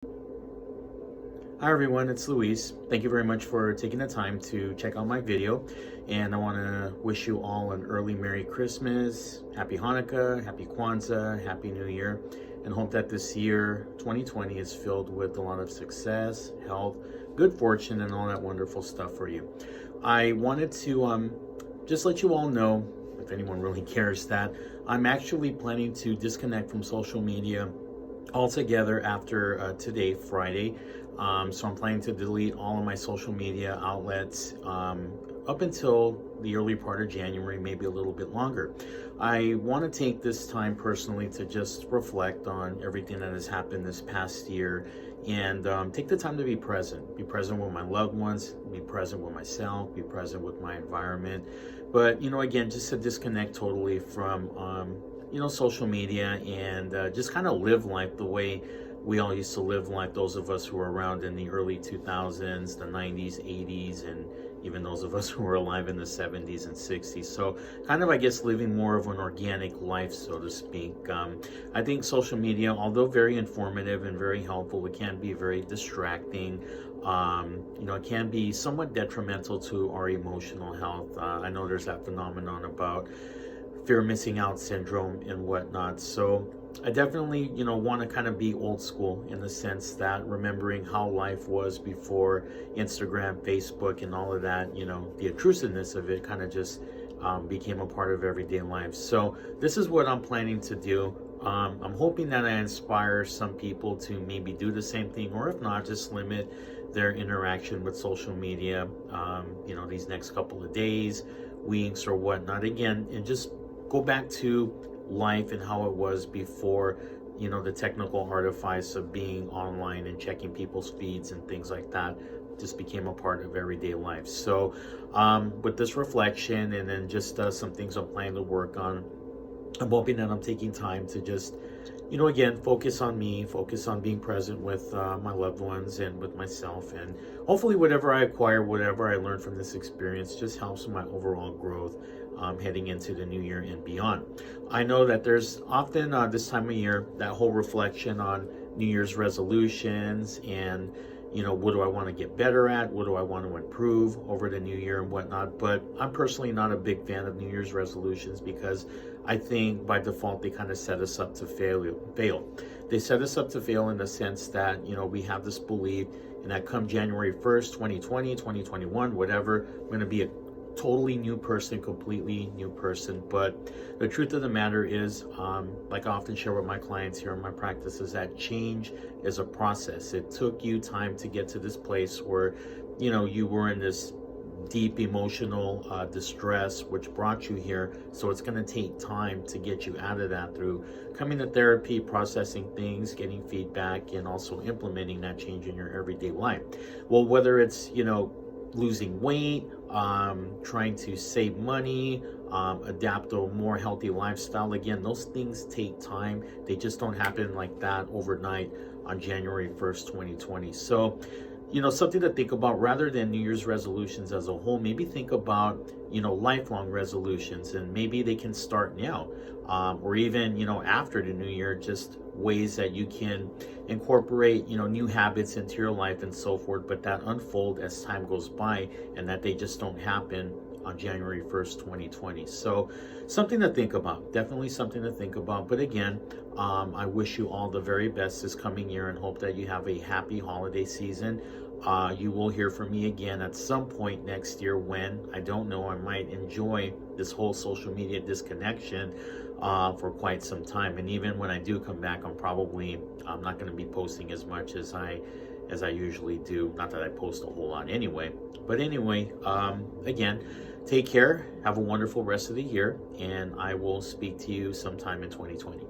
Hi everyone, it's Luis. Thank you very much for taking the time to check out my video. And I want to wish you all an early Merry Christmas, Happy Hanukkah, Happy Kwanzaa, Happy New Year, and hope that this year, 2020, is filled with a lot of success, health, good fortune, and all that wonderful stuff for you. I wanted to just let you all know, if anyone really cares, that I'm actually planning to disconnect from social media altogether after today, Friday. So I'm planning to delete all of my social media outlets up until the early part of January, maybe a little bit longer. I want to take this time personally to just reflect on everything that has happened this past year and take the time to be present. Be present with my loved ones, be present with myself, be present with my environment. But, again, just to disconnect totally from social media and just kind of live life the way we all used to live life, those of us who were around in the early 2000s, the 90s, 80s, and even those of us who were alive in the 70s and 60s. So kind of, I guess, living more of an organic life, so to speak. I think social media, although very informative and very helpful, it can be very distracting. It can be somewhat detrimental to our emotional health. I know there's that phenomenon about fear of missing out syndrome and whatnot. So I definitely, want to kind of be old school in the sense that remembering how life was before Instagram, Facebook, and all of that, the intrusiveness of it kind of just became a part of everyday life. So this is what I'm planning to do. I'm hoping that I inspire some people to maybe do the same thing, or if not, just limit their interaction with social media, these next couple of days, weeks, or whatnot. Again, and just go back to life and how it was before, the technical artifice of being online and checking people's feeds and things like that just became a part of everyday life. So with this reflection and then just some things I'm planning to work on, I'm hoping that I'm taking time to just, again, focus on me, focus on being present with my loved ones and with myself. And hopefully whatever I acquire, whatever I learn from this experience just helps my overall growth heading into the new year and beyond. I know that there's often this time of year, that whole reflection on New Year's resolutions and, what do I want to get better at? What do I want to improve over the new year and whatnot? But I'm personally not a big fan of New Year's resolutions because I think by default they kind of set us up to fail. They set us up to fail in the sense that, we have this belief and that come January 1st, 2020, 2021, whatever, I'm going to be a totally new person, completely new person. But the truth of the matter is, like I often share with my clients here in my practice, is that change is a process. It took you time to get to this place where, you were in this deep emotional distress, which brought you here. So it's going to take time to get you out of that through coming to therapy, processing things, getting feedback, and also implementing that change in your everyday life. Well, whether it's, losing weight, trying to save money, adapt to a more healthy lifestyle. Again, those things take time. They just don't happen like that overnight on January 1st, 2020. So, something to think about rather than New Year's resolutions as a whole. Maybe think about, lifelong resolutions, and maybe they can start now, or even, after the new year, just ways that you can incorporate, new habits into your life and so forth, but that unfold as time goes by and that they just don't happen on January 1st, 2020. So something to think about, definitely something to think about. But again, I wish you all the very best this coming year and hope that you have a happy holiday season. You will hear from me again at some point next year. When, I don't know. I might enjoy this whole social media disconnection for quite some time. And even when I do come back, I'm not going to be posting as much as I usually do. Not that I post a whole lot anyway. But anyway, again, take care. Have a wonderful rest of the year. And I will speak to you sometime in 2020.